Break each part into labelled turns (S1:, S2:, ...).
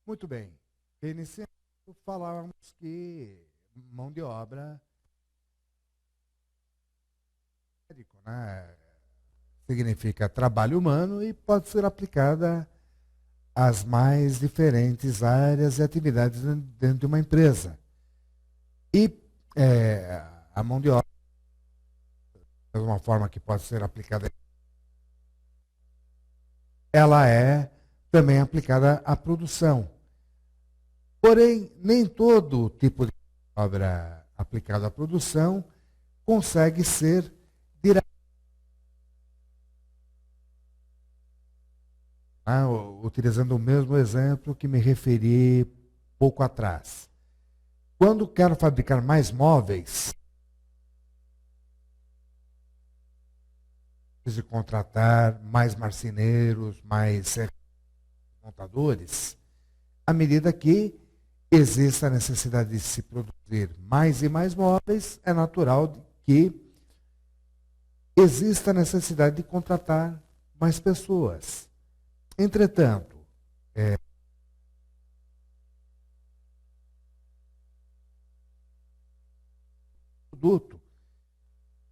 S1: Muito bem. Iniciando, falávamos que mão de obra, né, significa trabalho humano e pode ser aplicada às mais diferentes áreas e atividades dentro de uma empresa. E a mão de obra, de uma forma que pode ser aplicada, ela é também aplicada à produção. Porém, nem todo tipo de obra aplicada à produção consegue ser direto. Utilizando o mesmo exemplo que me referi pouco atrás. Quando quero fabricar mais móveis, preciso contratar mais marceneiros, mais montadores, à medida que existe a necessidade de se produzir mais e mais móveis, é natural que exista a necessidade de contratar mais pessoas. Entretanto, produto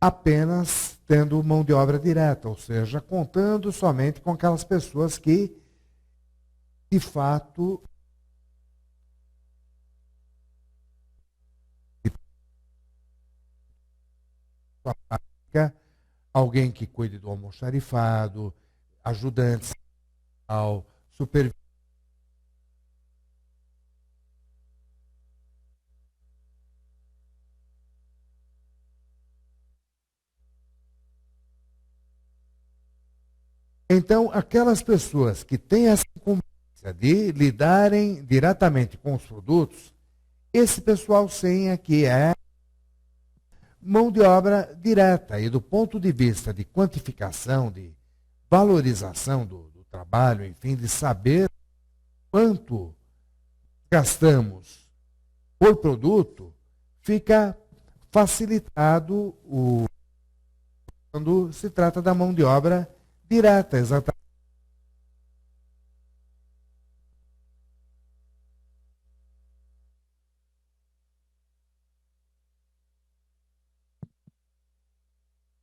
S1: apenas tendo mão de obra direta, ou seja, contando somente com aquelas pessoas que, de fato, alguém que cuide do almoxarifado, ajudantes ao supervisor. Então, aquelas pessoas que têm essa incumbência de lidarem diretamente com os produtos, esse pessoal sim é que é mão de obra direta. E do ponto de vista de quantificação, de valorização do trabalho, enfim, de saber quanto gastamos por produto, fica facilitado quando se trata da mão de obra direta, exatamente.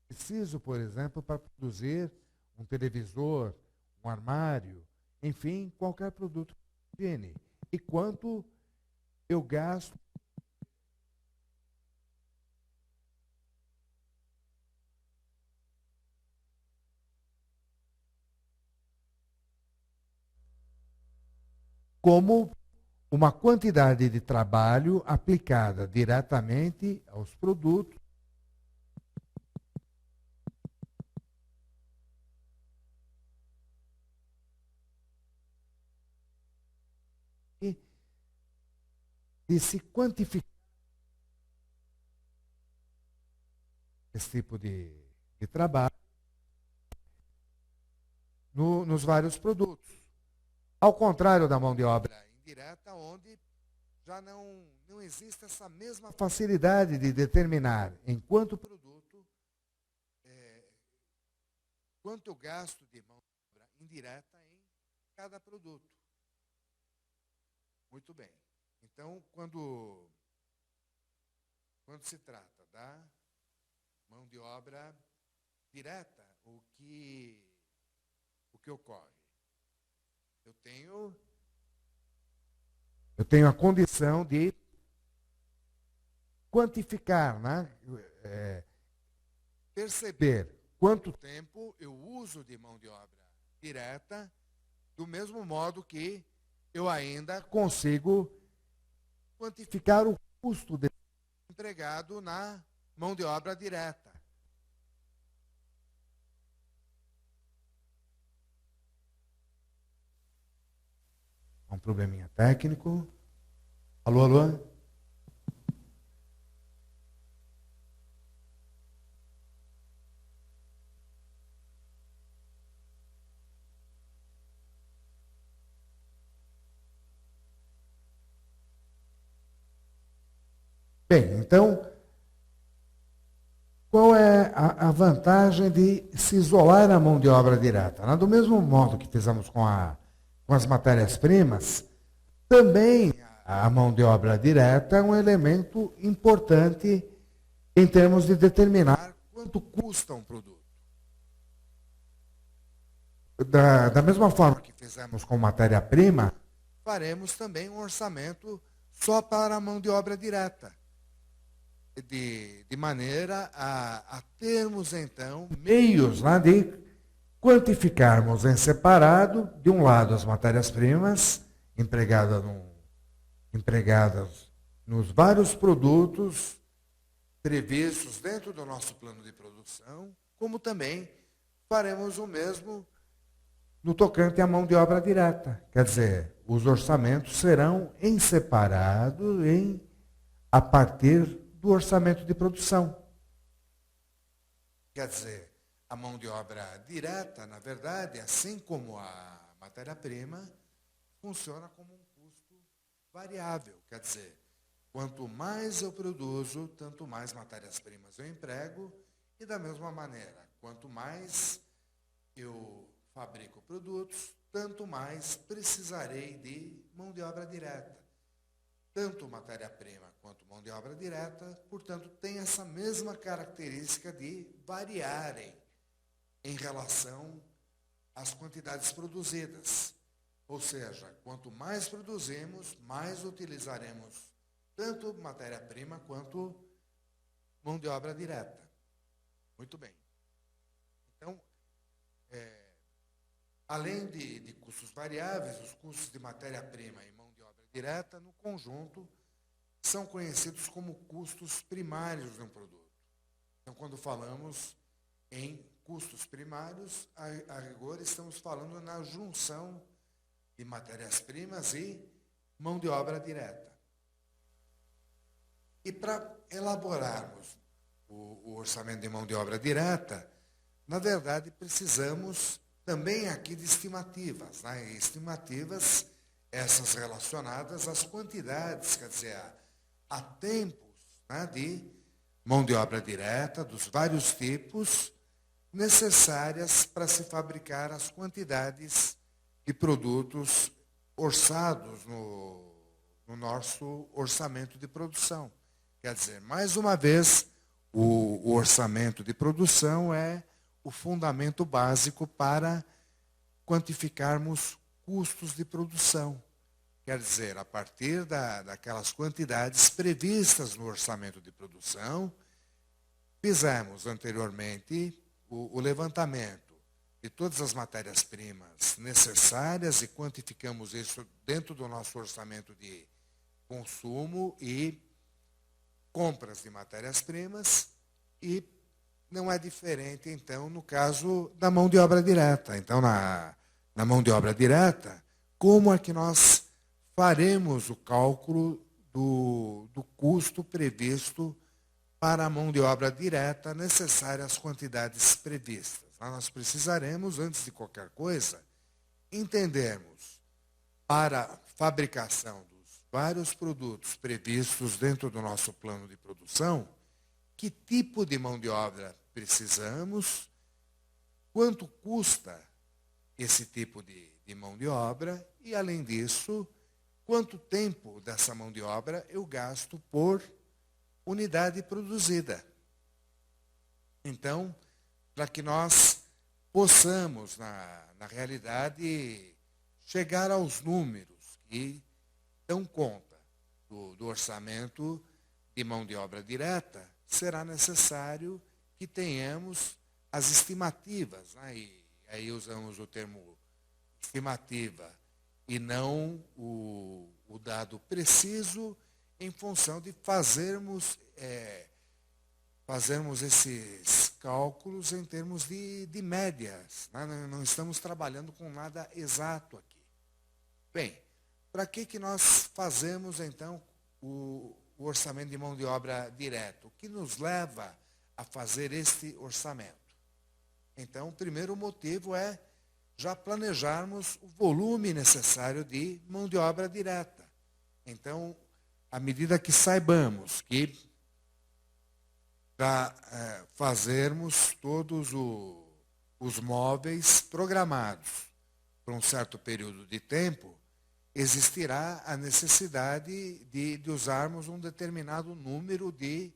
S1: Preciso, por exemplo, para produzir um televisor, um armário, enfim, qualquer produto de higiene. E quanto eu gasto como uma quantidade de trabalho aplicada diretamente aos produtos de se quantificar esse tipo de trabalho nos vários produtos. Ao contrário da mão de obra indireta, onde já não existe essa mesma facilidade de determinar em quanto produto, quanto eu gasto de mão de obra indireta em cada produto. Muito bem. Então, quando se trata da mão de obra direta, o que ocorre? Eu tenho a condição de quantificar, né? Perceber quanto tempo eu uso de mão de obra direta, do mesmo modo que eu ainda consigo quantificar o custo empregado na mão de obra direta. Um probleminha técnico. Alô, alô? Bem, então, qual é a vantagem de se isolar a mão de obra direta? Do mesmo modo que fizemos com as matérias-primas, Também a mão de obra direta é um elemento importante em termos de determinar quanto custa um produto. Da mesma forma que fizemos com matéria-prima, faremos também um orçamento só para a mão de obra direta, de maneira a termos, então, meios lá de quantificarmos em separado, de um lado, as matérias-primas empregadas nos vários produtos previstos dentro do nosso plano de produção, como também faremos o mesmo no tocante à mão de obra direta. Quer dizer, os orçamentos serão em separado a partir do orçamento de produção. Quer dizer, a mão de obra direta, na verdade, assim como a matéria-prima, funciona como um custo variável. Quer dizer, quanto mais eu produzo, tanto mais matérias-primas eu emprego, e da mesma maneira, quanto mais eu fabrico produtos, tanto mais precisarei de mão de obra direta. Tanto matéria-prima quanto mão de obra direta, portanto, tem essa mesma característica de variarem em relação às quantidades produzidas. Ou seja, quanto mais produzimos, mais utilizaremos tanto matéria-prima quanto mão de obra direta. Muito bem. Então, além de custos variáveis, os custos de matéria-prima e mão de obra direta, no conjunto, são conhecidos como custos primários de um produto. Então, quando falamos em custos primários, a rigor, estamos falando na junção de matérias-primas e mão de obra direta. E para elaborarmos o orçamento de mão de obra direta, na verdade, precisamos também aqui de estimativas, né? Estimativas, essas relacionadas às quantidades, quer dizer, a tempos, né, de mão de obra direta, dos vários tipos, necessárias para se fabricar as quantidades de produtos orçados no nosso orçamento de produção. Quer dizer, mais uma vez, o orçamento de produção é o fundamento básico para quantificarmos custos de produção. Quer dizer, a partir daquelas quantidades previstas no orçamento de produção, fizemos anteriormente o levantamento de todas as matérias-primas necessárias e quantificamos isso dentro do nosso orçamento de consumo e compras de matérias-primas, e não é diferente, então, no caso da mão de obra direta. Então, na mão de obra direta, como é que nós faremos o cálculo do custo previsto para a mão de obra direta necessária às quantidades previstas? Nós precisaremos, antes de qualquer coisa, entendermos para a fabricação dos vários produtos previstos dentro do nosso plano de produção, que tipo de mão de obra precisamos, quanto custa esse tipo de mão de obra e, além disso, quanto tempo dessa mão de obra eu gasto por unidade produzida. Então, para que nós possamos, na realidade, chegar aos números que dão conta do orçamento de mão de obra direta, será necessário que tenhamos as estimativas, né? E aí usamos o termo estimativa e não o dado preciso, em função de fazermos esses cálculos em termos de médias, né? Não estamos trabalhando com nada exato aqui. Bem, para que nós fazemos, então, o orçamento de mão de obra direto? O que nos leva a fazer este orçamento? Então, o primeiro motivo é já planejarmos o volume necessário de mão de obra direta. Então, à medida que saibamos que para fazermos todos os móveis programados por um certo período de tempo, existirá a necessidade de usarmos um determinado número de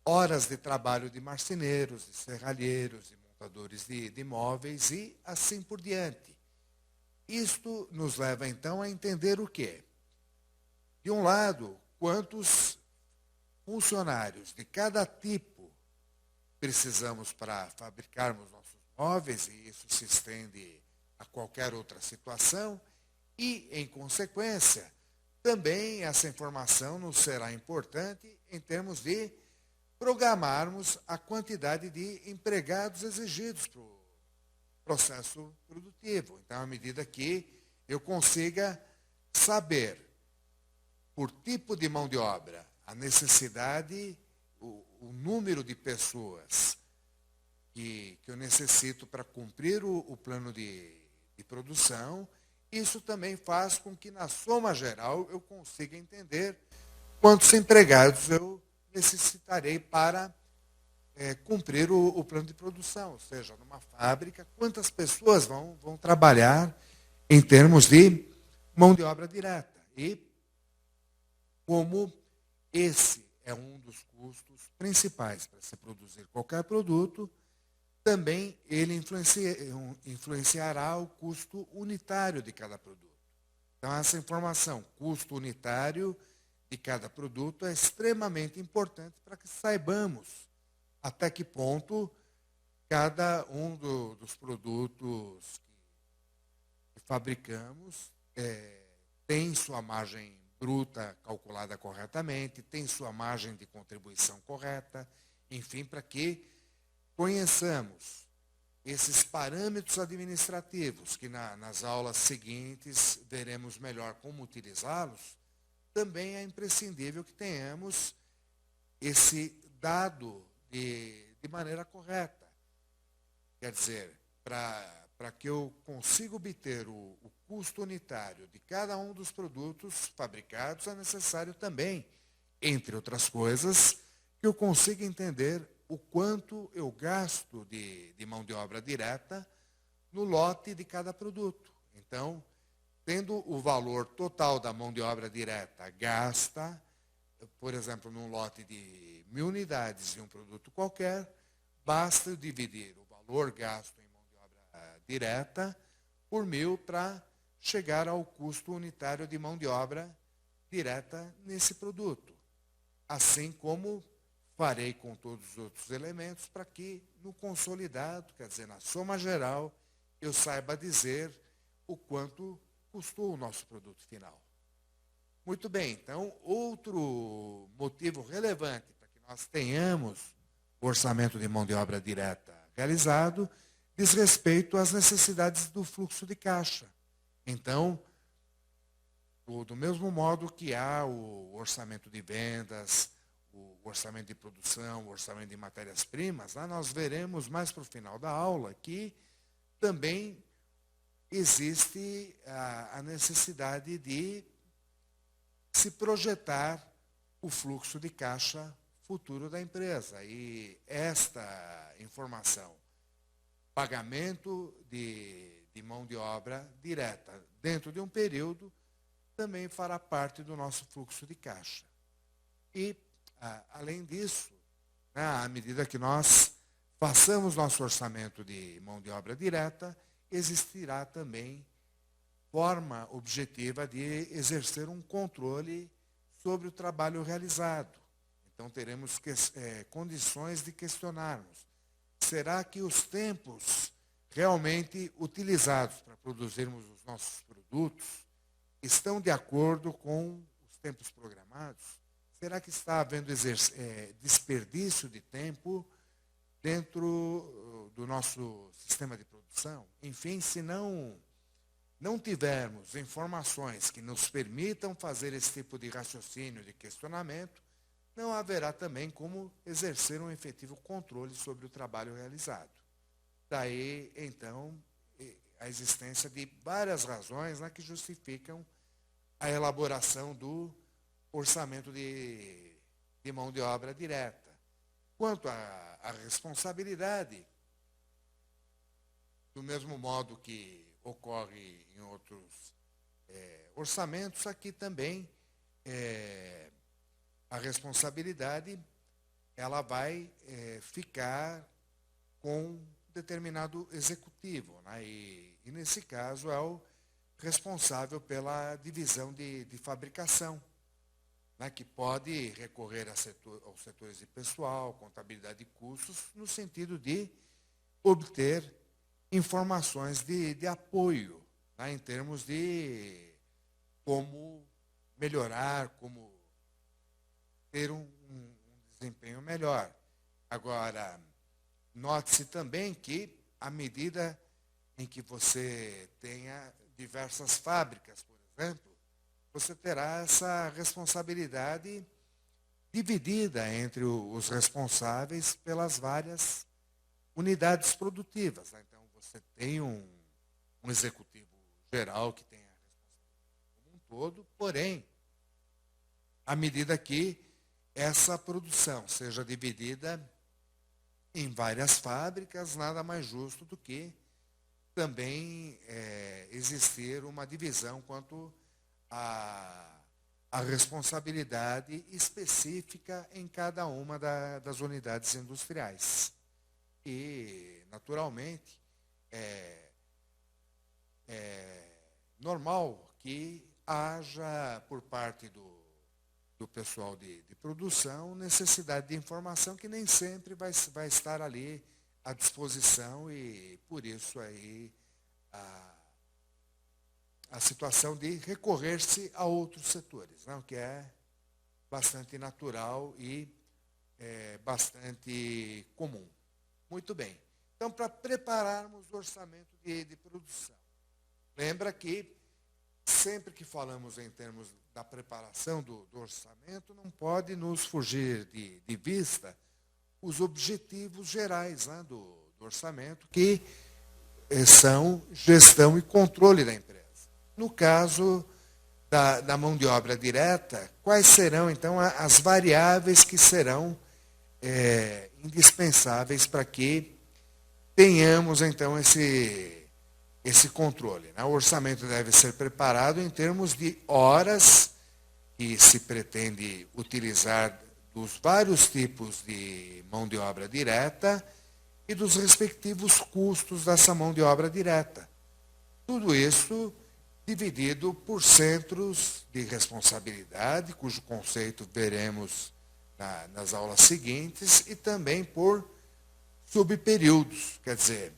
S1: horas de trabalho de marceneiros, de serralheiros, de montadores de móveis e assim por diante. Isto nos leva, então, a entender o quê? De um lado, quantos funcionários de cada tipo precisamos para fabricarmos nossos móveis, e isso se estende a qualquer outra situação, e, em consequência, também essa informação nos será importante em termos de programarmos a quantidade de empregados exigidos para o processo produtivo. Então, à medida que eu consiga saber, por tipo de mão de obra, a necessidade, o número de pessoas que eu necessito para cumprir o plano de produção, isso também faz com que, na soma geral, eu consiga entender quantos empregados eu necessitarei para cumprir o plano de produção, ou seja, numa fábrica, quantas pessoas vão trabalhar em termos de mão de obra direta. E como esse é um dos custos principais para se produzir qualquer produto, também ele influenciará o custo unitário de cada produto. Então, essa informação, custo unitário de cada produto, é extremamente importante para que saibamos até que ponto cada um dos produtos que fabricamos tem sua margem bruta calculada corretamente, tem sua margem de contribuição correta, enfim, para que conheçamos esses parâmetros administrativos, que nas aulas seguintes veremos melhor como utilizá-los. Também é imprescindível que tenhamos esse dado de maneira correta. Quer dizer, para que eu consiga obter o custo unitário de cada um dos produtos fabricados, é necessário também, entre outras coisas, que eu consiga entender o quanto eu gasto de mão de obra direta no lote de cada produto. Então, tendo o valor total da mão de obra direta gasta, por exemplo, num lote de 1.000 unidades de um produto qualquer, basta eu dividir o valor gasto em mão de obra direta por 1.000 para chegar ao custo unitário de mão de obra direta nesse produto. Assim como farei com todos os outros elementos para que, no consolidado, quer dizer, na soma geral, eu saiba dizer o quanto custou o nosso produto final. Muito bem, então, outro motivo relevante para que nós tenhamos o orçamento de mão de obra direta realizado diz respeito às necessidades do fluxo de caixa. Então, do mesmo modo que há o orçamento de vendas, o orçamento de produção, o orçamento de matérias-primas, lá nós veremos mais para o final da aula que também existe a necessidade de se projetar o fluxo de caixa futuro da empresa. E esta informação, pagamento de mão de obra direta dentro de um período, também fará parte do nosso fluxo de caixa. E, além disso, à medida que nós façamos nosso orçamento de mão de obra direta, existirá também forma objetiva de exercer um controle sobre o trabalho realizado. Então, teremos condições de questionarmos: será que os tempos realmente utilizados para produzirmos os nossos produtos estão de acordo com os tempos programados? Será que está havendo desperdício de tempo dentro do nosso sistema de produção? Enfim, se não tivermos informações que nos permitam fazer esse tipo de raciocínio, de questionamento, não haverá também como exercer um efetivo controle sobre o trabalho realizado. Daí, então, a existência de várias razões que justificam a elaboração do orçamento de mão de obra direta. Quanto à responsabilidade, do mesmo modo que ocorre em
S2: orçamentos, aqui também a responsabilidade ela vai ficar com um determinado executivo, né? E nesse caso é o responsável pela divisão de fabricação, né? Que pode recorrer aos setores de pessoal, contabilidade de custos, no sentido de obter informações de apoio, né? Em termos de como melhorar, como ter um desempenho melhor. Agora, note-se também que, à medida em que você tenha diversas fábricas, por exemplo, você terá essa responsabilidade dividida entre os responsáveis pelas várias unidades produtivas, né? Então, você tem um executivo geral que tem a responsabilidade como um todo, porém, à medida que essa produção seja dividida em várias fábricas, nada mais justo do que também existir uma divisão quanto à responsabilidade específica em cada uma das unidades industriais. E, naturalmente, é normal que haja, por parte do pessoal de produção, necessidade de informação que nem sempre vai estar ali à disposição, e por isso aí a situação de recorrer-se a outros setores, né? O que é bastante natural e bastante comum. Muito bem. Então, para prepararmos o orçamento de produção, lembra que sempre que falamos em termos da preparação do orçamento, não pode nos fugir de vista os objetivos gerais, né, do orçamento, que são gestão e controle da empresa. No caso da mão de obra direta, quais serão, então, as variáveis que serão indispensáveis para que tenhamos, então, esse controle, né? O orçamento deve ser preparado em termos de horas que se pretende utilizar dos vários tipos de mão de obra direta e dos respectivos custos dessa mão de obra direta. Tudo isso dividido por centros de responsabilidade, cujo conceito veremos nas aulas seguintes, e também por subperíodos. Quer dizer,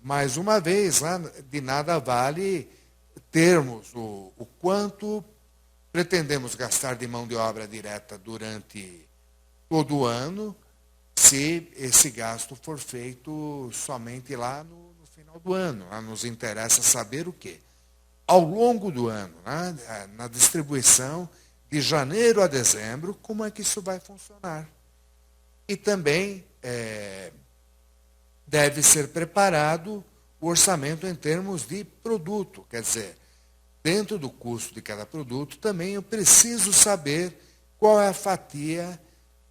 S2: mais uma vez, de nada vale termos o quanto pretendemos gastar de mão de obra direta durante todo o ano, se esse gasto for feito somente lá no final do ano. Nos interessa saber o quê? Ao longo do ano, né, na distribuição de janeiro a dezembro, como é que isso vai funcionar. E também deve ser preparado o orçamento em termos de produto, quer dizer, dentro do custo de cada produto, também eu preciso saber qual é a fatia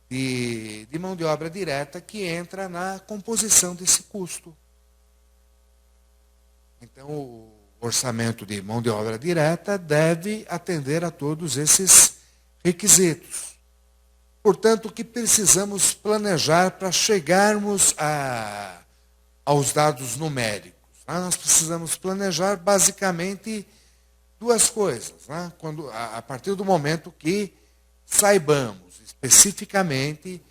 S2: de mão de obra direta que entra na composição desse custo. Então, o orçamento de mão de obra direta deve atender a todos esses requisitos. Portanto, o que precisamos planejar para chegarmos aos dados numéricos? Nós precisamos planejar basicamente duas coisas. A partir do momento que saibamos especificamente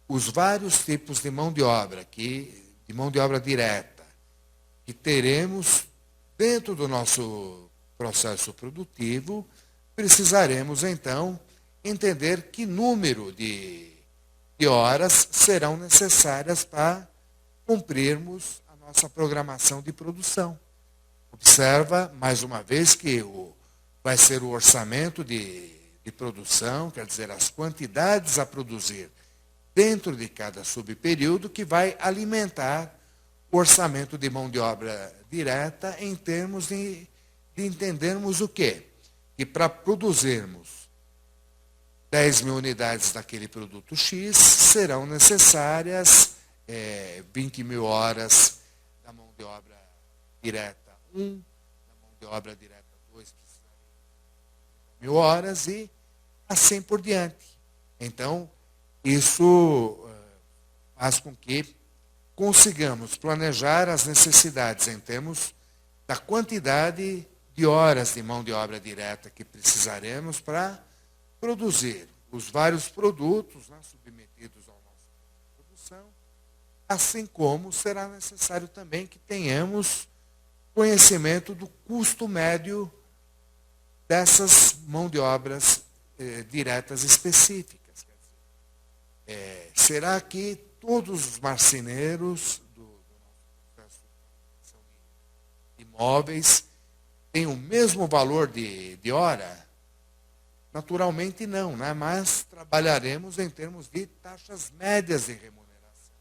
S2: os vários tipos de mão de obra, de mão de obra direta, que teremos dentro do nosso processo produtivo, precisaremos, então, entender que número de horas serão necessárias para cumprirmos a nossa programação de produção. Observa, mais uma vez, que vai ser o orçamento de produção, quer dizer, as quantidades a produzir dentro de cada subperíodo, que vai alimentar o orçamento de mão de obra direta em termos de entendermos o quê? Que para produzirmos 10.000 unidades daquele produto X, serão necessárias 20.000 horas da mão de obra direta 1, da mão de obra direta 2, 1000 horas e assim por diante. Então, isso faz com que consigamos planejar as necessidades em termos da quantidade de horas de mão de obra direta que precisaremos para produzir os vários produtos, né, submetidos à nossa produção, assim como será necessário também que tenhamos conhecimento do custo médio dessas mão de obras diretas específicas. Quer dizer, será que todos os marceneiros do nosso processo de fabricação de imóveis têm o mesmo valor de hora? Naturalmente não, né? Mas trabalharemos em termos de taxas médias de remuneração,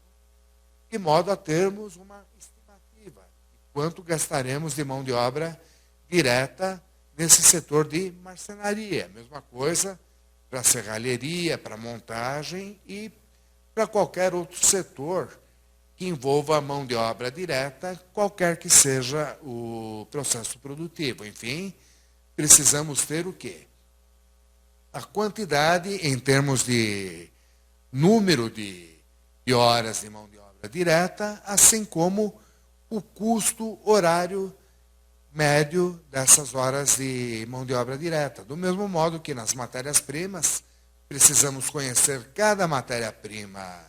S2: de modo a termos uma estimativa de quanto gastaremos de mão de obra direta nesse setor de marcenaria. Mesma coisa para serralheria, para montagem e para qualquer outro setor que envolva a mão de obra direta, qualquer que seja o processo produtivo. Enfim, precisamos ter o quê? A quantidade em termos de número de horas de mão de obra direta, assim como o custo horário médio dessas horas de mão de obra direta. Do mesmo modo que nas matérias-primas, precisamos conhecer cada matéria-prima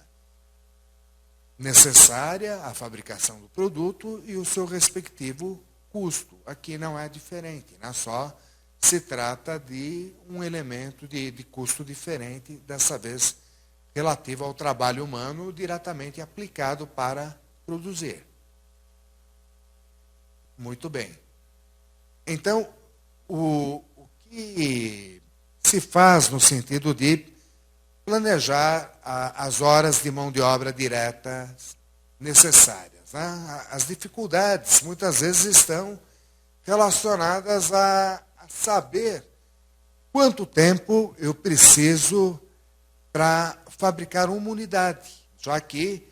S2: necessária à fabricação do produto e o seu respectivo custo. Aqui não é diferente, né? Só se trata de um elemento de custo diferente, dessa vez relativo ao trabalho humano diretamente aplicado para produzir. Muito bem. Então, o que se faz no sentido de planejar as horas de mão de obra direta necessárias, né? As dificuldades muitas vezes estão relacionadas a saber quanto tempo eu preciso para fabricar uma unidade, já que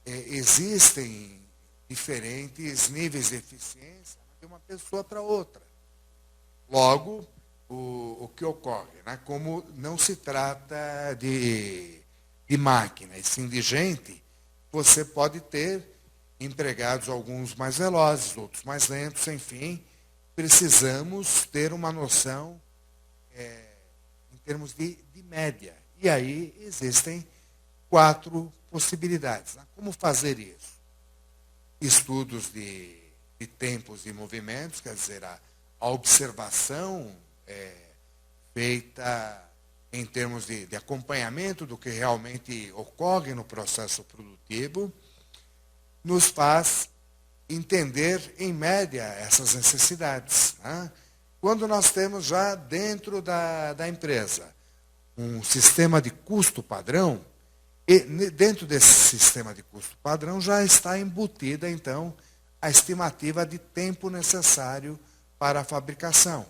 S2: existem diferentes níveis de eficiência de uma pessoa para outra. Logo, o que ocorre, né? Como não se trata de máquina, e sim de gente, você pode ter empregados, alguns mais velozes, outros mais lentos, enfim, precisamos ter uma noção em termos de média. E aí existem 4 possibilidades. Né? Como fazer isso? Estudos de tempos e movimentos, quer dizer, a observação feita em termos de acompanhamento do que realmente ocorre no processo produtivo, nos faz entender, em média, essas necessidades. Né? Quando nós temos já dentro da empresa um sistema de custo padrão, e dentro desse sistema de custo padrão já está embutida, então, a estimativa de tempo necessário para a fabricação.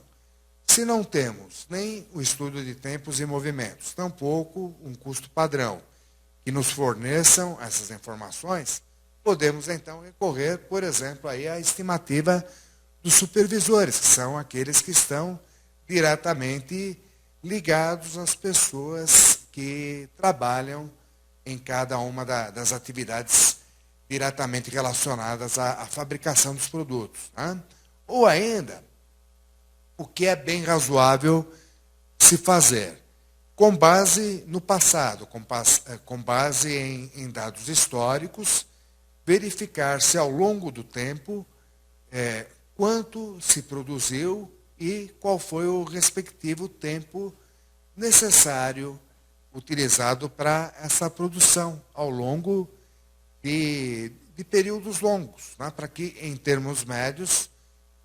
S2: Se não temos nem o estudo de tempos e movimentos, tampouco um custo padrão que nos forneçam essas informações, podemos, então, recorrer, por exemplo, aí à estimativa dos supervisores, que são aqueles que estão diretamente ligados às pessoas que trabalham em cada uma das atividades diretamente relacionadas à fabricação dos produtos. Né? Ou ainda, o que é bem razoável se fazer, com base no passado, com base em dados históricos, verificar se ao longo do tempo quanto se produziu e qual foi o respectivo tempo necessário utilizado para essa produção ao longo de períodos longos, né? Para que, em termos médios,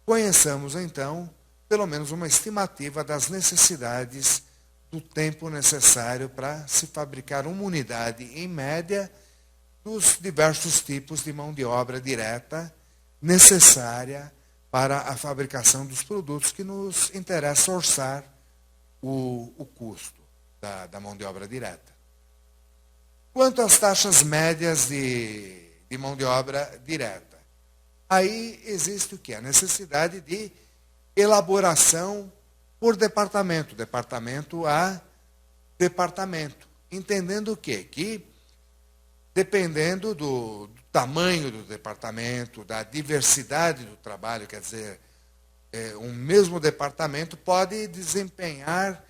S2: conheçamos, então, pelo menos uma estimativa das necessidades do tempo necessário para se fabricar uma unidade, em média, dos diversos tipos de mão de obra direta necessária para a fabricação dos produtos que nos interessa orçar o custo da mão de obra direta. Quanto às taxas médias de mão de obra direta, aí existe o quê? A necessidade de elaboração por departamento, departamento a departamento. Entendendo o quê? Que dependendo do tamanho do departamento, da diversidade do trabalho, quer dizer, um mesmo departamento pode desempenhar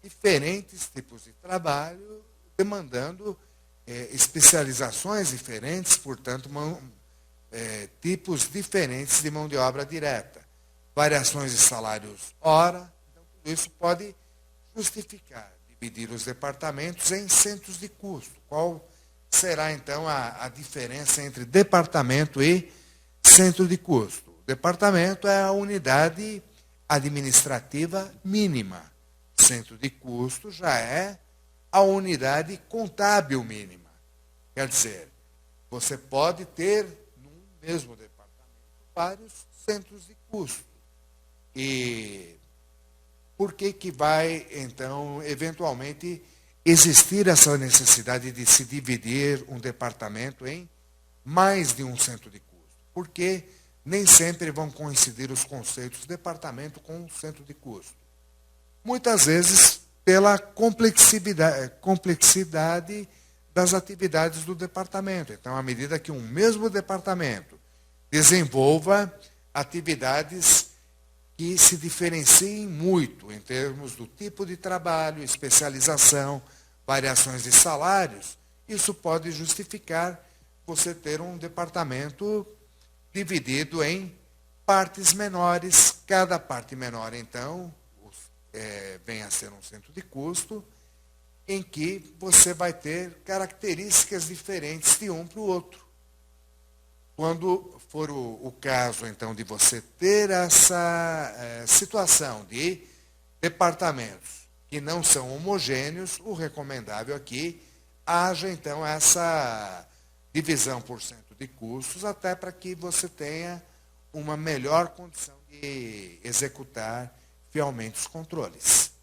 S2: diferentes tipos de trabalho, demandando especializações diferentes, portanto, tipos diferentes de mão de obra direta. Variações de salários hora, então, tudo isso pode justificar dividir os departamentos em centros de custo. Qual será, então, a diferença entre departamento e centro de custo? O departamento é a unidade administrativa mínima. Centro de custo já é a unidade contábil mínima. Quer dizer, você pode ter, num mesmo departamento, vários centros de custo. E por que vai, então, eventualmente, existir essa necessidade de se dividir um departamento em mais de um centro de custo? Porque nem sempre vão coincidir os conceitos departamento com centro de custo. Muitas vezes pela complexidade das atividades do departamento. Então, à medida que um mesmo departamento desenvolva atividades que se diferenciem muito em termos do tipo de trabalho, especialização, variações de salários, isso pode justificar você ter um departamento dividido em partes menores. Cada parte menor, então, vem a ser um centro de custo, em que você vai ter características diferentes de um para o outro. Quando for o caso, então, de você ter essa situação de departamentos que não são homogêneos, o recomendável aqui haja, então, essa divisão por cento de custos, até para que você tenha uma melhor condição de executar fielmente os controles.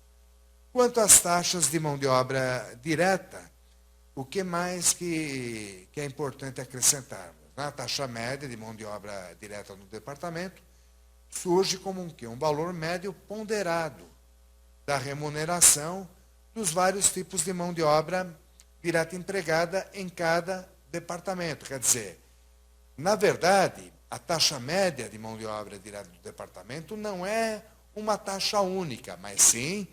S2: Quanto às taxas de mão de obra direta, o que mais que é importante acrescentarmos? A taxa média de mão de obra direta no departamento surge como um valor médio ponderado da remuneração dos vários tipos de mão de obra direta empregada em cada departamento. Quer dizer, na verdade, a taxa média de mão de obra direta do departamento não é uma taxa única, mas sim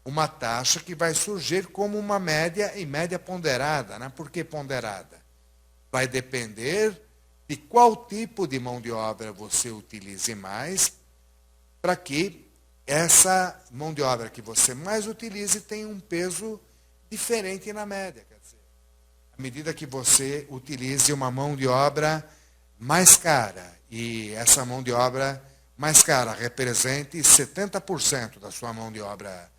S2: uma taxa que vai surgir como uma média e média ponderada. Né? Por que ponderada? Vai depender de qual tipo de mão de obra você utilize mais, para que essa mão de obra que você mais utilize tenha um peso diferente na média. Quer dizer, à medida que você utilize uma mão de obra mais cara, e essa mão de obra mais cara represente 70% da sua mão de obra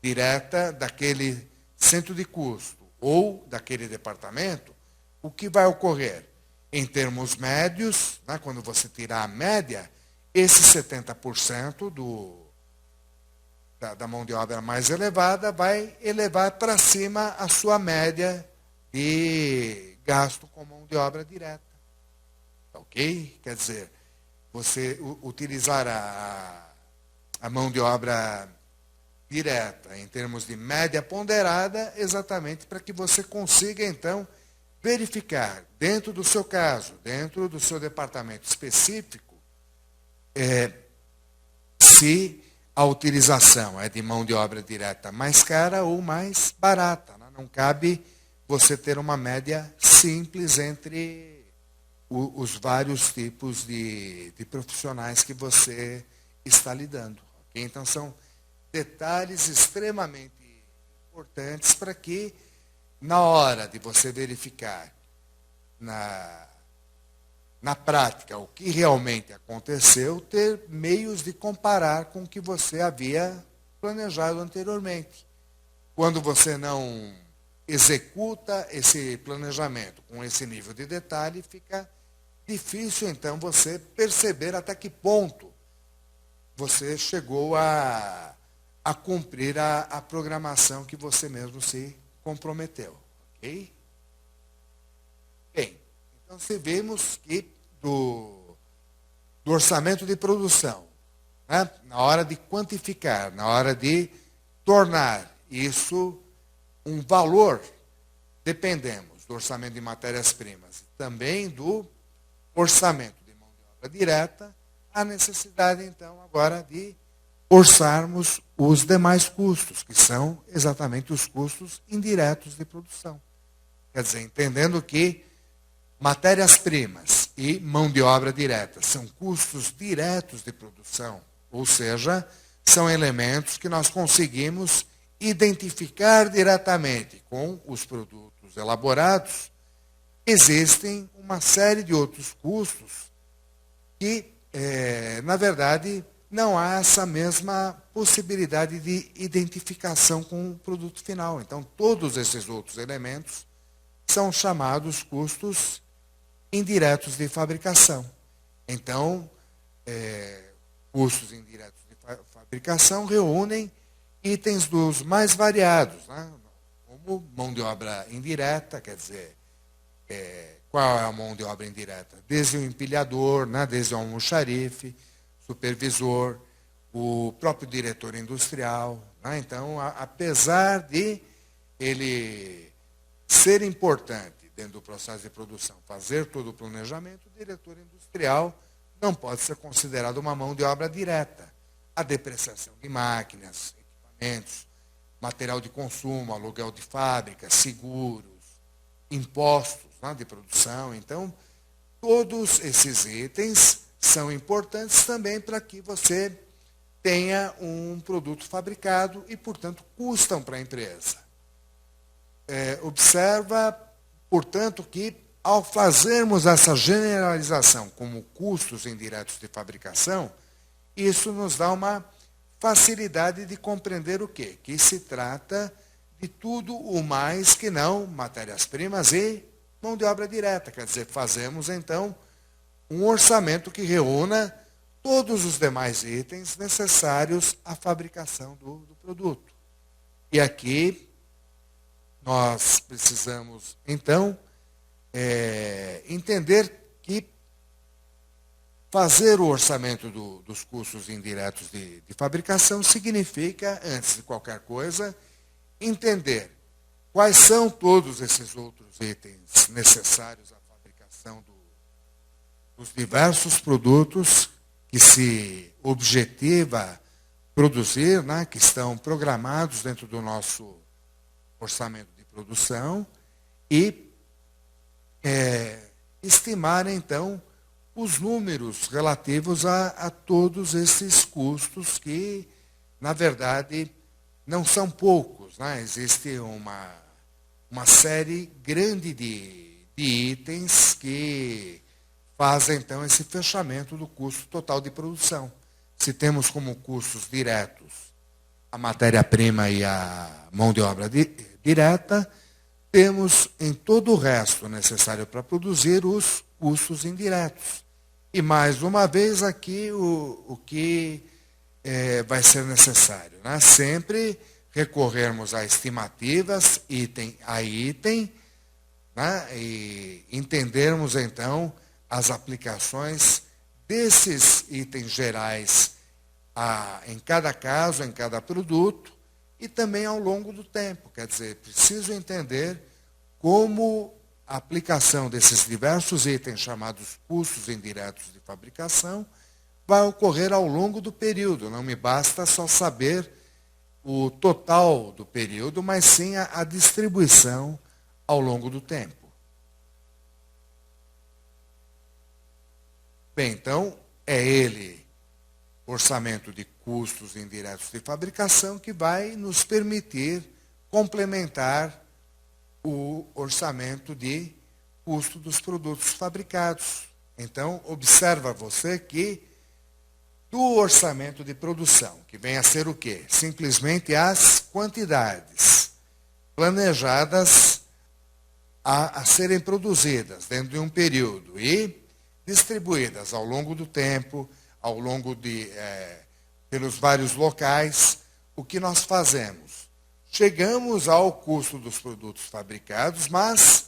S2: direta daquele centro de custo ou daquele departamento, o que vai ocorrer? Em termos médios, né, quando você tirar a média, esse 70% da mão de obra mais elevada vai elevar para cima a sua média de gasto com mão de obra direta. Ok? Quer dizer, você utilizar a mão de obra direta em termos de média ponderada, exatamente para que você consiga, então, verificar, dentro do seu caso, dentro do seu departamento específico, se a utilização é de mão de obra direta mais cara ou mais barata. Né? Não cabe você ter uma média simples entre os vários tipos de profissionais que você está lidando. Okay? Então, são detalhes extremamente importantes para que, na hora de você verificar na prática o que realmente aconteceu, ter meios de comparar com o que você havia planejado anteriormente. Quando você não executa esse planejamento com esse nível de detalhe, fica difícil, então, você perceber até que ponto você chegou a cumprir a programação que você mesmo se comprometeu. Ok? Bem, então, se vemos que do orçamento de produção, né? Na hora de quantificar, na hora de tornar isso um valor, dependemos do orçamento de matérias-primas, também do orçamento de mão de obra direta, há necessidade, então, agora de orçarmos os demais custos, que são exatamente os custos indiretos de produção. Quer dizer, entendendo que matérias-primas e mão de obra direta são custos diretos de produção, ou seja, são elementos que nós conseguimos identificar diretamente com os produtos elaborados. Existem uma série de outros custos que, na verdade, não há essa mesma possibilidade de identificação com o produto final. Então, todos esses outros elementos são chamados custos indiretos de fabricação. Então, custos indiretos de fabricação reúnem itens dos mais variados, né? Como mão de obra indireta, quer dizer, qual é a mão de obra indireta? Desde o empilhador, né? Desde o almoxarife, supervisor, o próprio diretor industrial, né? Então, apesar de ele ser importante dentro do processo de produção, fazer todo o planejamento, o diretor industrial não pode ser considerado uma mão de obra direta. A depreciação de máquinas, equipamentos, material de consumo, aluguel de fábrica, seguros, impostos, né, de produção. Então, todos esses itens são importantes também para que você tenha um produto fabricado e, portanto, custam para a empresa. Observa, portanto, que ao fazermos essa generalização como custos indiretos de fabricação, isso nos dá uma facilidade de compreender o quê? Que se trata de tudo o mais que não matérias-primas e mão de obra direta. Quer dizer, fazemos, então, um orçamento que reúna todos os demais itens necessários à fabricação do produto. E aqui nós precisamos, então, entender que fazer o orçamento dos custos indiretos de fabricação significa, antes de qualquer coisa, entender quais são todos esses outros itens necessários à fabricação dos diversos produtos que se objetiva produzir, né, que estão programados dentro do nosso orçamento de produção e estimar, então, os números relativos a todos esses custos que, na verdade, não são poucos, né? Existe uma série grande de itens que fazem, então, esse fechamento do custo total de produção. Se temos como custos diretos a matéria-prima e a mão de obra direta, temos em todo o resto necessário para produzir os custos indiretos. E, mais uma vez, aqui o que vai ser necessário, né? Sempre recorrermos a estimativas, item a item, né? E entendermos, então, as aplicações desses itens gerais em cada caso, em cada produto, e também ao longo do tempo. Quer dizer, preciso entender como a aplicação desses diversos itens chamados custos indiretos de fabricação vai ocorrer ao longo do período. Não me basta só saber o total do período, mas sim a distribuição ao longo do tempo. Bem, então, é ele, orçamento de custos indiretos de fabricação, que vai nos permitir complementar o orçamento de custo dos produtos fabricados. Então, observa você que do orçamento de produção, que vem a ser o quê? Simplesmente as quantidades planejadas a serem produzidas dentro de um período e distribuídas ao longo do tempo, ao longo pelos vários locais. O que nós fazemos? Chegamos ao custo dos produtos fabricados, mas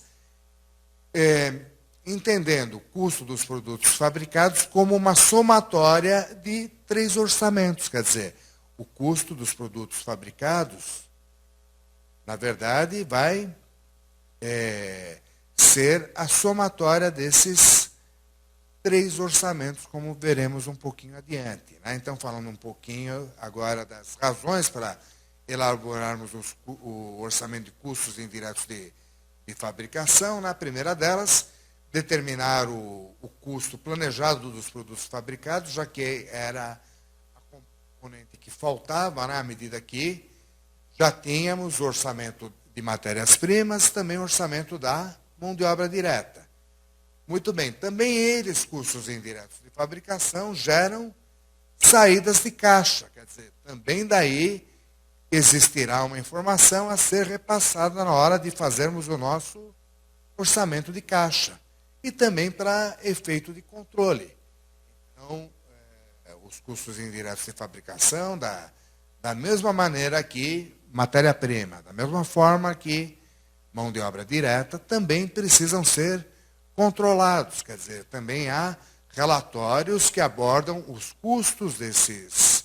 S2: entendendo o custo dos produtos fabricados como uma somatória de 3 orçamentos, quer dizer, o custo dos produtos fabricados, na verdade, vai ser a somatória desses 3 orçamentos, como veremos um pouquinho adiante. Né? Então, falando um pouquinho agora das razões para elaborarmos o orçamento de custos indiretos de fabricação. Na primeira delas, determinar o custo planejado dos produtos fabricados, já que era a componente que faltava, né, à medida que já tínhamos o orçamento de matérias-primas, também o orçamento da mão de obra direta. Muito bem, também eles, custos indiretos de fabricação, geram saídas de caixa, quer dizer, também daí existirá uma informação a ser repassada na hora de fazermos o nosso orçamento de caixa. E também para efeito de controle. Então, os custos indiretos de fabricação, da mesma maneira que matéria-prima, da mesma forma que mão de obra direta, também precisam ser controlados. Quer dizer, também há relatórios que abordam os custos desses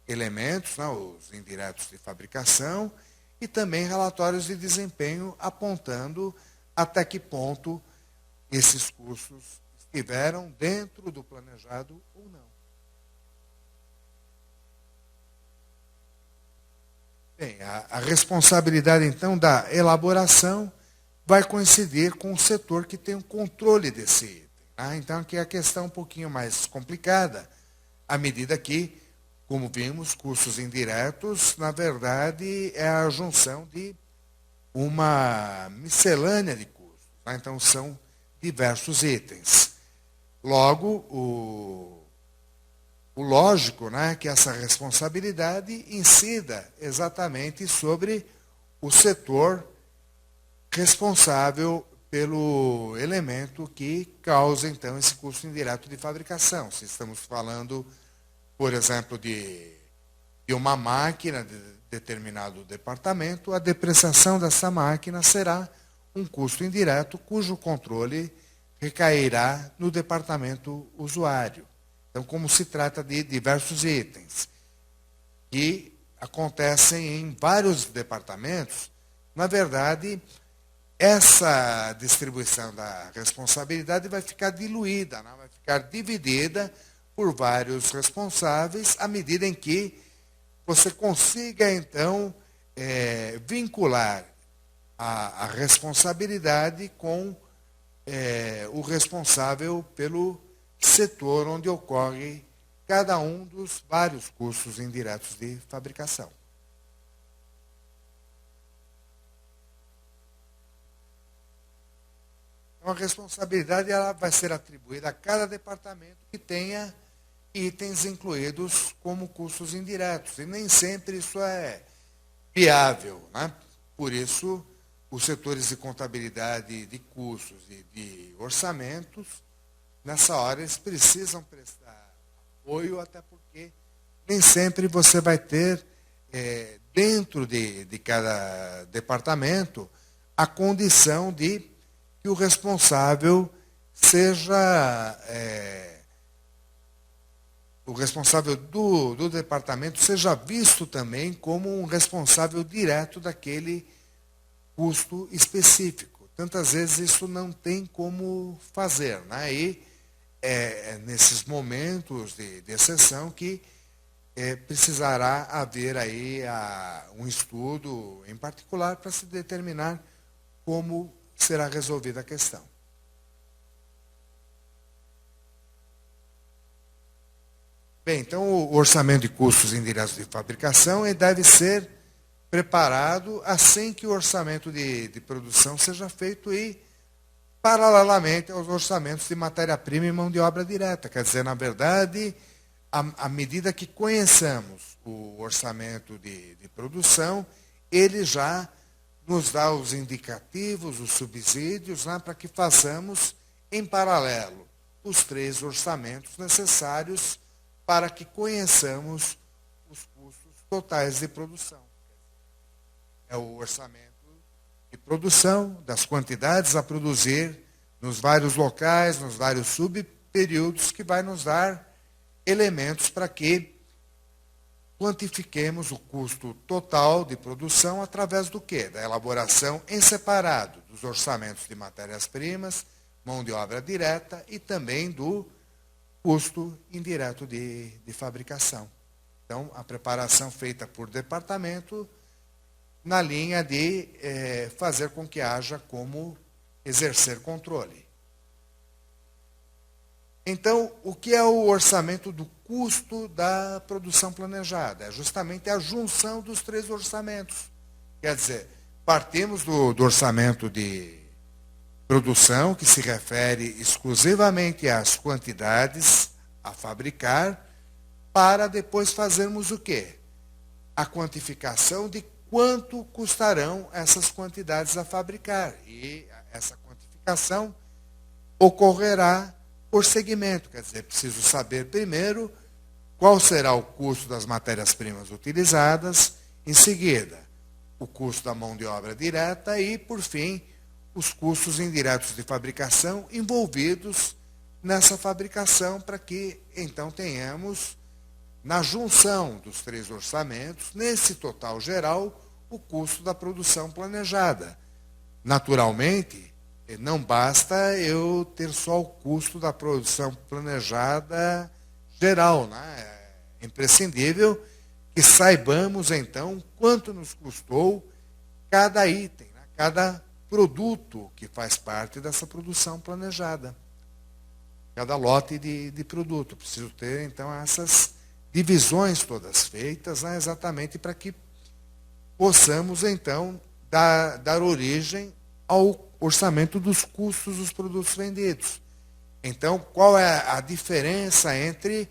S2: elementos, né, os indiretos de fabricação, e também relatórios de desempenho apontando até que ponto esses custos estiveram dentro do planejado ou não. Bem, a responsabilidade, então, da elaboração vai coincidir com o setor que tem o controle desse item. Tá? Então, aqui a questão é um pouquinho mais complicada, à medida que, como vimos, custos indiretos, na verdade, é a junção de uma miscelânea de custos. Tá? Então, são diversos itens. Logo, o lógico, né, que essa responsabilidade incida exatamente sobre o setor responsável pelo elemento que causa, então, esse custo indireto de fabricação. Se estamos falando, por exemplo, de uma máquina de determinado departamento, a depreciação dessa máquina será um custo indireto cujo controle recairá no departamento usuário. Então, como se trata de diversos itens que acontecem em vários departamentos, na verdade, essa distribuição da responsabilidade vai ficar diluída, né? Vai ficar dividida por vários responsáveis, à medida em que você consiga, então, vincular a responsabilidade com o responsável pelo setor onde ocorre cada um dos vários custos indiretos de fabricação. Então, a responsabilidade ela vai ser atribuída a cada departamento que tenha itens incluídos como custos indiretos. E nem sempre isso é viável, né? Por isso, os setores de contabilidade de custos e de orçamentos, nessa hora, eles precisam prestar apoio, até porque nem sempre você vai ter, dentro de cada departamento, a condição de que o responsável seja, o responsável do departamento seja visto também como um responsável direto daquele custo específico. Tantas vezes isso não tem como fazer, né? E nesses momentos de exceção que precisará haver aí um estudo em particular para se determinar como será resolvida a questão. Bem, então o orçamento de custos indiretos de fabricação deve ser preparado assim que o orçamento de produção seja feito e paralelamente aos orçamentos de matéria-prima e mão de obra direta. Quer dizer, na verdade, à medida que conheçamos o orçamento de produção, ele já nos dá os indicativos, os subsídios, né, para que façamos em paralelo os 3 orçamentos necessários para que conheçamos os custos totais de produção. É o orçamento de produção, das quantidades a produzir nos vários locais, nos vários subperíodos, que vai nos dar elementos para que quantifiquemos o custo total de produção através do quê? Da elaboração em separado dos orçamentos de matérias-primas, mão de obra direta e também do custo indireto de fabricação. Então, a preparação feita por departamento na linha de fazer com que haja como exercer controle. Então, o que é o orçamento do custo da produção planejada? É justamente a junção dos três orçamentos. Quer dizer, partimos do orçamento de produção, que se refere exclusivamente às quantidades a fabricar, para depois fazermos o quê? A quantificação de quanto custarão essas quantidades a fabricar. E essa quantificação ocorrerá por segmento, quer dizer, preciso saber primeiro qual será o custo das matérias-primas utilizadas, em seguida, o custo da mão de obra direta e, por fim, os custos indiretos de fabricação envolvidos nessa fabricação, para que, então, tenhamos, na junção dos três orçamentos, nesse total geral, o custo da produção planejada. Naturalmente, não basta eu ter só o custo da produção planejada geral, né? É imprescindível que saibamos, então, quanto nos custou cada item, né? Cada produto que faz parte dessa produção planejada. Cada lote de produto. Preciso ter, então, essas divisões todas feitas, né? Exatamente para que possamos, então, dar origem ao orçamento dos custos dos produtos vendidos. Então, qual é a diferença entre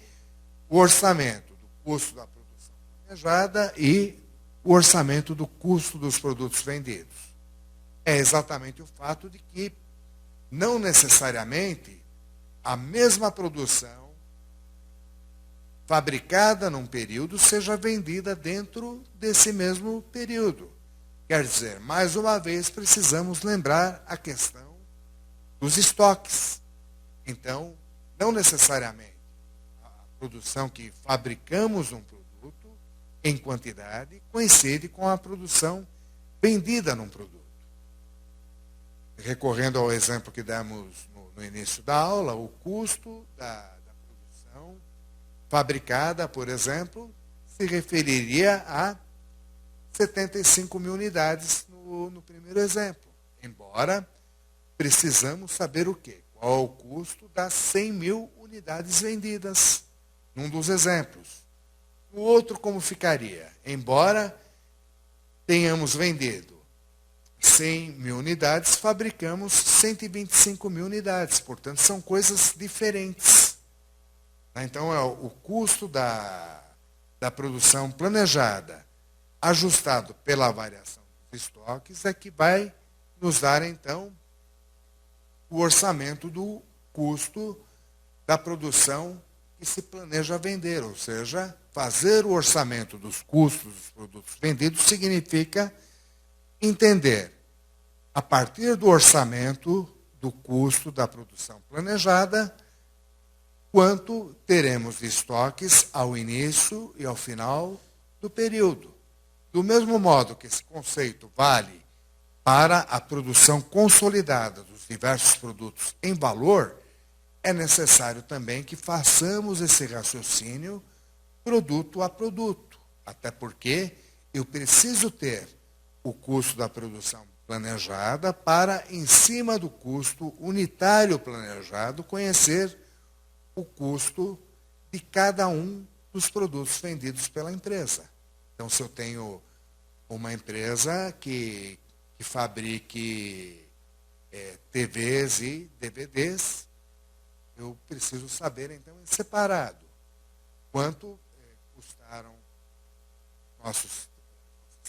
S2: o orçamento do custo da produção planejada e o orçamento do custo dos produtos vendidos? É exatamente o fato de que, não necessariamente, a mesma produção fabricada num período seja vendida dentro desse mesmo período. Quer dizer, mais uma vez, precisamos lembrar a questão dos estoques. Então, não necessariamente a produção que fabricamos um produto em quantidade coincide com a produção vendida num produto. Recorrendo ao exemplo que demos no início da aula, o custo da produção fabricada, por exemplo, se referiria a 75 mil unidades no primeiro exemplo. Embora precisamos saber o quê? Qual é o custo das 100 mil unidades vendidas, num dos exemplos. No outro, como ficaria? Embora tenhamos vendido 100 mil unidades, fabricamos 125 mil unidades. Portanto, são coisas diferentes. Então, é o custo da produção planejada, ajustado pela variação dos estoques, é que vai nos dar, então, o orçamento do custo da produção que se planeja vender. Ou seja, fazer o orçamento dos custos dos produtos vendidos significa entender, a partir do orçamento do custo da produção planejada, quanto teremos de estoques ao início e ao final do período. Do mesmo modo que esse conceito vale para a produção consolidada dos diversos produtos em valor, é necessário também que façamos esse raciocínio produto a produto. Até porque eu preciso ter o custo da produção planejada para, em cima do custo unitário planejado, conhecer o custo de cada um dos produtos vendidos pela empresa. Então, se eu tenho uma empresa que fabrique TVs e DVDs, eu preciso saber, então, em separado, quanto custaram nossas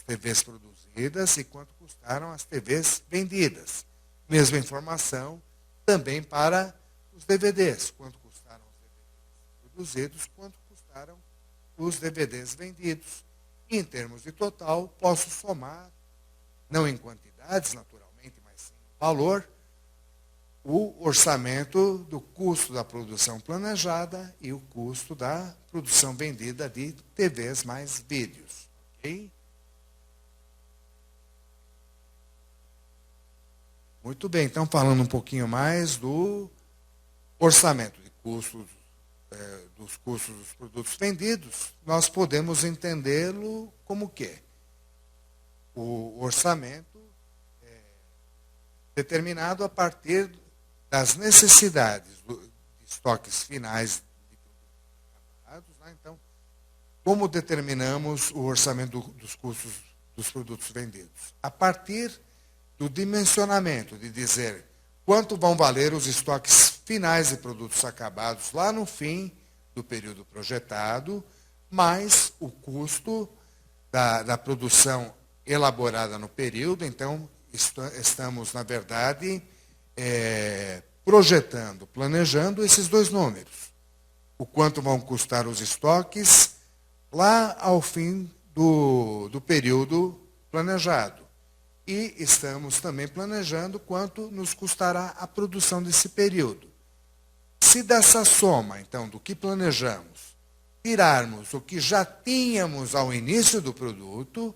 S2: TVs produzidas e quanto custaram as TVs vendidas. Mesma informação também para os DVDs. Quanto custaram os DVDs produzidos, quanto custaram os DVDs vendidos. E, em termos de total, posso somar, não em quantidades, naturalmente, mas sim em valor, o orçamento do custo da produção planejada e o custo da produção vendida de TVs mais vídeos. Ok? Muito bem, então falando um pouquinho mais do orçamento de custos, dos custos dos produtos vendidos, nós podemos entendê-lo como o quê? O orçamento é determinado a partir das necessidades de estoques finais de produtos acabados, né? Então, como determinamos o orçamento dos custos dos produtos vendidos? A partir do dimensionamento, de dizer quanto vão valer os estoques finais de produtos acabados lá no fim do período projetado, mais o custo da produção elaborada no período. Então, estamos, na verdade, projetando, planejando esses dois números. O quanto vão custar os estoques lá ao fim do período planejado. E estamos também planejando quanto nos custará a produção desse período. Se dessa soma, então, do que planejamos, tirarmos o que já tínhamos ao início do produto,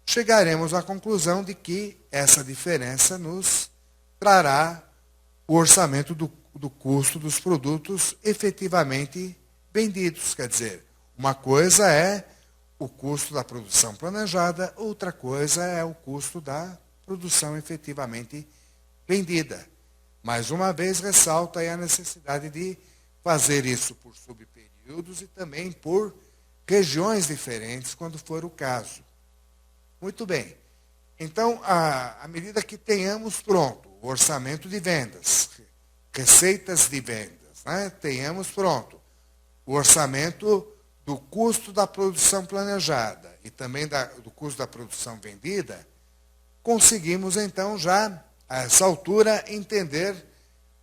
S2: chegaremos à conclusão de que essa diferença nos trará o orçamento do custo dos produtos efetivamente vendidos. Quer dizer, uma coisa é o custo da produção planejada, outra coisa é o custo da produção efetivamente vendida. Mais uma vez, ressalta aí a necessidade de fazer isso por subperíodos e também por regiões diferentes, quando for o caso. Muito bem. Então, à medida que tenhamos pronto o orçamento de vendas, receitas de vendas, né? Tenhamos pronto o orçamento do custo da produção planejada e também do custo da produção vendida, conseguimos então já, a essa altura, entender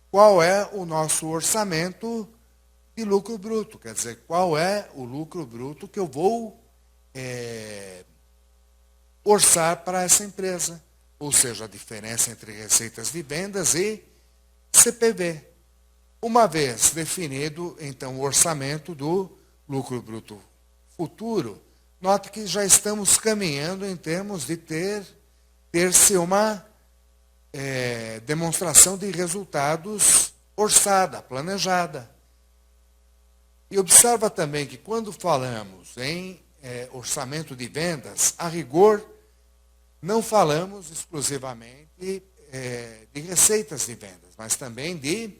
S2: qual é o nosso orçamento de lucro bruto. Quer dizer, qual é o lucro bruto que eu vou orçar para essa empresa. Ou seja, a diferença entre receitas de vendas e CPV. Uma vez definido, então, o orçamento do lucro bruto futuro, note que já estamos caminhando em termos de ter-se uma demonstração de resultados orçada, planejada. E observa também que quando falamos em orçamento de vendas, a rigor, não falamos exclusivamente de receitas de vendas, mas também de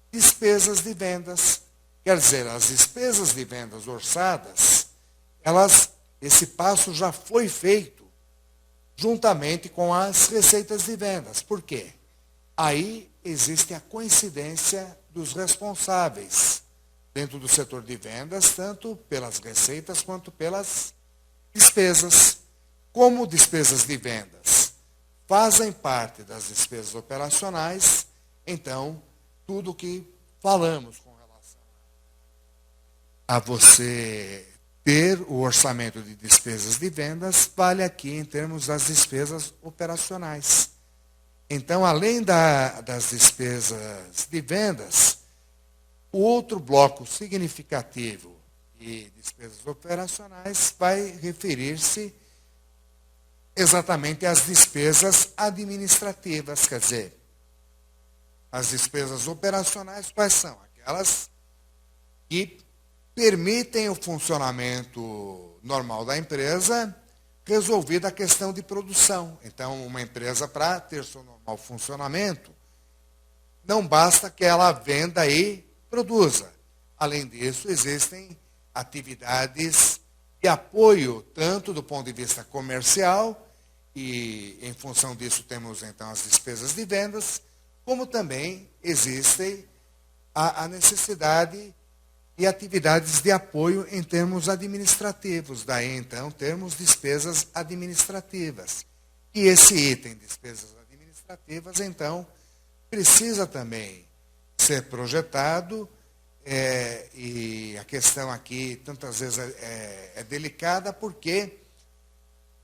S2: despesas de vendas. Quer dizer, as despesas de vendas orçadas, esse passo já foi feito juntamente com as receitas de vendas. Por quê? Aí existe a coincidência dos responsáveis dentro do setor de vendas, tanto pelas receitas quanto pelas despesas. Como despesas de vendas fazem parte das despesas operacionais, então, tudo que falamos com relação a você ter o orçamento de despesas de vendas, vale aqui em termos das despesas operacionais. Então, além das despesas de vendas, o outro bloco significativo de despesas operacionais vai referir-se exatamente às despesas administrativas. Quer dizer, as despesas operacionais, quais são? Aquelas que permitem o funcionamento normal da empresa, resolvida a questão de produção. Então, uma empresa, para ter seu normal funcionamento, não basta que ela venda e produza. Além disso, existem atividades de apoio, tanto do ponto de vista comercial, e em função disso temos então as despesas de vendas, como também existe a necessidade de atividades de apoio em termos administrativos. Daí, então, termos despesas administrativas. E esse item, despesas administrativas, então, precisa também ser projetado, e a questão aqui, tantas vezes, é delicada, porque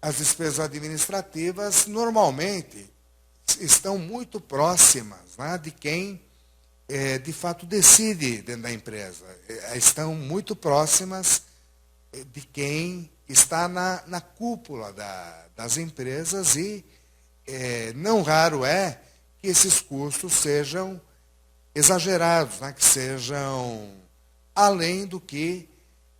S2: as despesas administrativas, normalmente, estão muito próximas, né, de quem, de fato, decide dentro da empresa. Estão muito próximas de quem está na cúpula das empresas e não raro é que esses custos sejam exagerados, né, que sejam além do que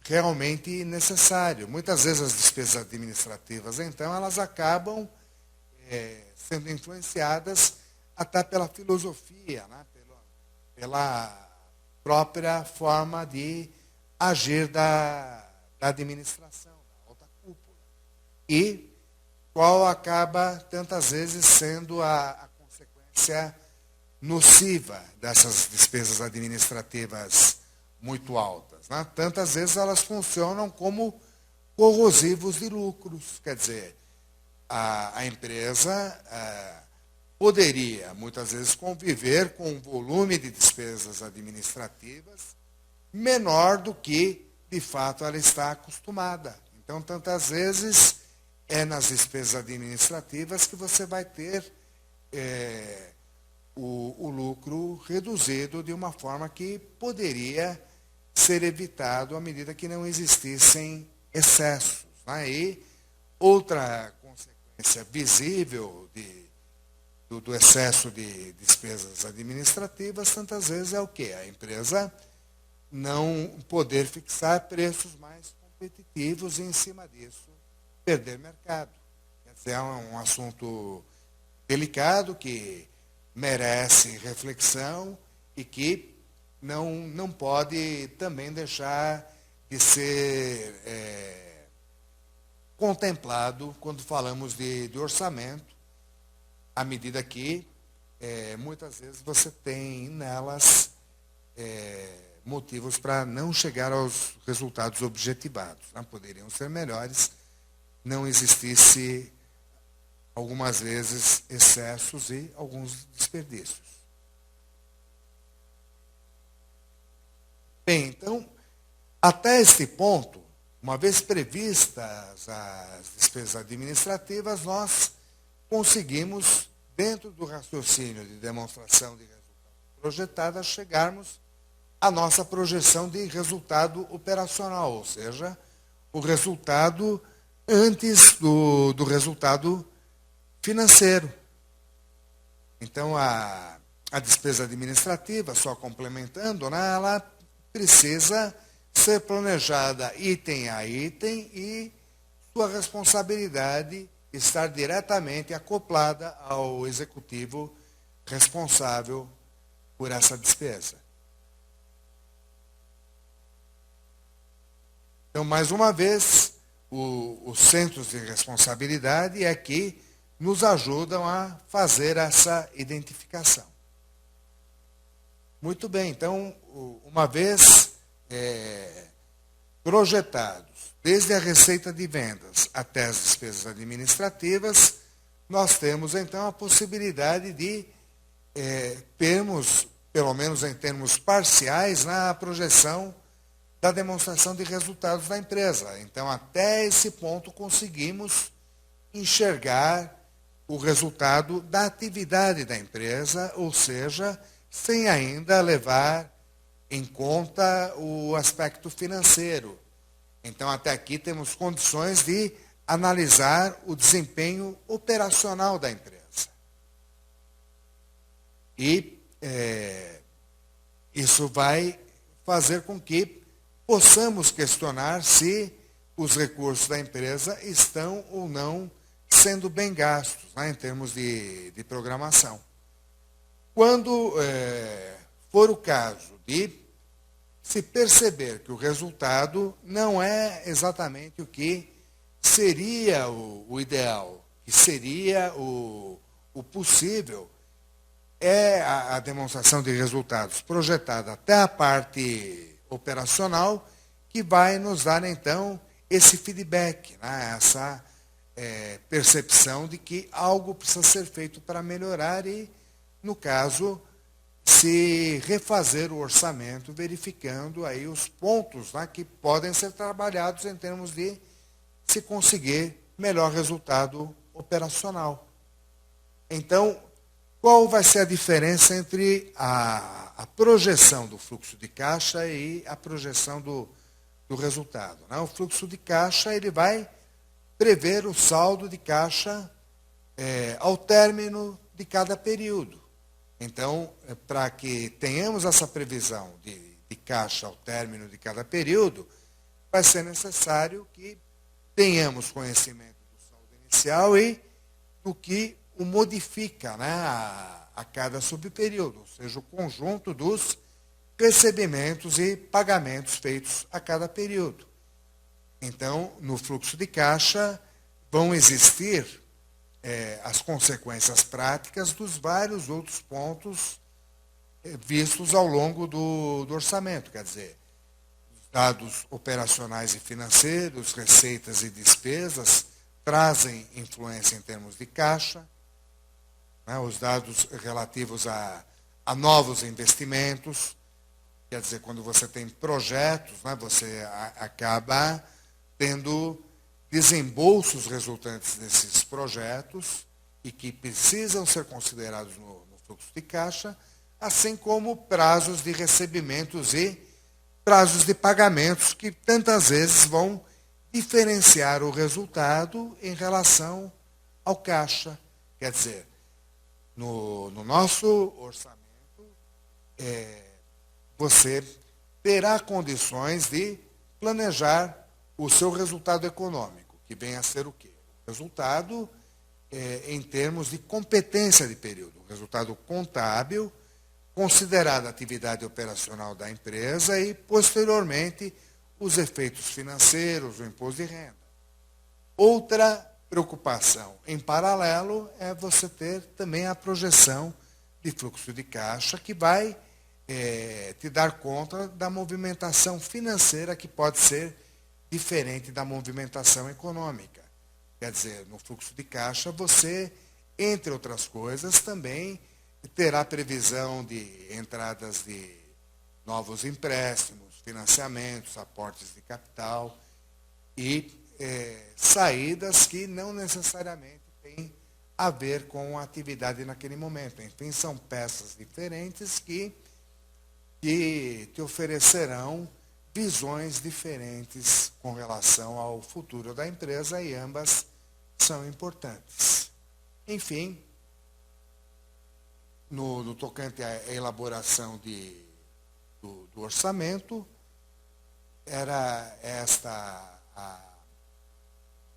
S2: realmente necessário. Muitas vezes as despesas administrativas, então, elas acabam sendo influenciadas até pela filosofia, né, pela própria forma de agir da administração, da alta cúpula. E qual acaba, tantas vezes, sendo a consequência nociva dessas despesas administrativas muito altas, né? Tantas vezes elas funcionam como corrosivos de lucros. Quer dizer, a empresa poderia, muitas vezes, conviver com um volume de despesas administrativas menor do que, de fato, ela está acostumada. Então, tantas vezes, é nas despesas administrativas que você vai ter o lucro reduzido de uma forma que poderia ser evitado à medida que não existissem excessos, né? E outra consequência visível do excesso de despesas administrativas, tantas vezes, é o quê? A empresa não poder fixar preços mais competitivos e, em cima disso, perder mercado. Quer dizer, é um assunto delicado que merece reflexão e que não pode também deixar de ser contemplado quando falamos de orçamento, à medida que muitas vezes você tem nelas motivos para não chegar aos resultados objetivados. Né? Poderiam ser melhores, não existisse, algumas vezes, excessos e alguns desperdícios. Bem, então, até este ponto, uma vez previstas as despesas administrativas, nós conseguimos, dentro do raciocínio de demonstração de resultado projetada, chegarmos à nossa projeção de resultado operacional, ou seja, o resultado antes do resultado financeiro. Então, a despesa administrativa, só complementando, né, ela precisa ser planejada item a item e sua responsabilidade estar diretamente acoplada ao executivo responsável por essa despesa. Então, mais uma vez, os centros de responsabilidade é que nos ajudam a fazer essa identificação. Muito bem, então, uma vez projetados, desde a receita de vendas até as despesas administrativas, nós temos, então, a possibilidade de termos, pelo menos em termos parciais, na projeção da demonstração de resultados da empresa. Então, até esse ponto, conseguimos enxergar o resultado da atividade da empresa, ou seja, sem ainda levar em conta o aspecto financeiro. Então, até aqui temos condições de analisar o desempenho operacional da empresa. E isso vai fazer com que possamos questionar se os recursos da empresa estão ou não sendo bem gastos, né, em termos de programação. Quando for o caso de se perceber que o resultado não é exatamente o que seria o ideal, que seria o possível, é a demonstração de resultados projetada até a parte operacional que vai nos dar, então, esse feedback, né, essa percepção de que algo precisa ser feito para melhorar e, no caso, se refazer o orçamento, verificando aí os pontos, né, que podem ser trabalhados em termos de se conseguir melhor resultado operacional. Então, qual vai ser a diferença entre a projeção do fluxo de caixa e a projeção do resultado, né? O fluxo de caixa ele vai prever o saldo de caixa ao término de cada período. Então, para que tenhamos essa previsão de caixa ao término de cada período, vai ser necessário que tenhamos conhecimento do saldo inicial e do que o modifica, né, a cada subperíodo, ou seja, o conjunto dos recebimentos e pagamentos feitos a cada período. Então, no fluxo de caixa, vão existir as consequências práticas dos vários outros pontos vistos ao longo do orçamento, quer dizer, dados operacionais e financeiros, receitas e despesas, trazem influência em termos de caixa, né, os dados relativos a novos investimentos, quer dizer, quando você tem projetos, né, você acaba tendo desembolsos resultantes desses projetos e que precisam ser considerados no fluxo de caixa, assim como prazos de recebimentos e prazos de pagamentos que tantas vezes vão diferenciar o resultado em relação ao caixa. Quer dizer, no nosso orçamento, você terá condições de planejar o seu resultado econômico, que vem a ser o quê? O resultado em termos de competência de período, o resultado contábil, considerada a atividade operacional da empresa e, posteriormente, os efeitos financeiros, o imposto de renda. Outra preocupação em paralelo é você ter também a projeção de fluxo de caixa, que vai te dar conta da movimentação financeira, que pode ser diferente da movimentação econômica. Quer dizer, no fluxo de caixa, você, entre outras coisas, também terá previsão de entradas de novos empréstimos, financiamentos, aportes de capital e saídas que não necessariamente têm a ver com a atividade naquele momento. Enfim, são peças diferentes que te oferecerão visões diferentes com relação ao futuro da empresa e ambas são importantes. Enfim, no tocante à elaboração do orçamento, era esta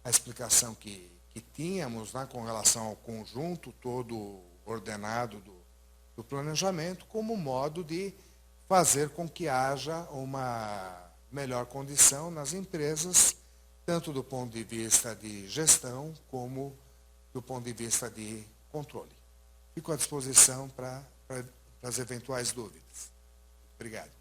S2: a explicação que tínhamos, né, com relação ao conjunto todo ordenado do planejamento, como modo de fazer com que haja uma melhor condição nas empresas, tanto do ponto de vista de gestão, como do ponto de vista de controle. Fico à disposição para as eventuais dúvidas. Obrigado.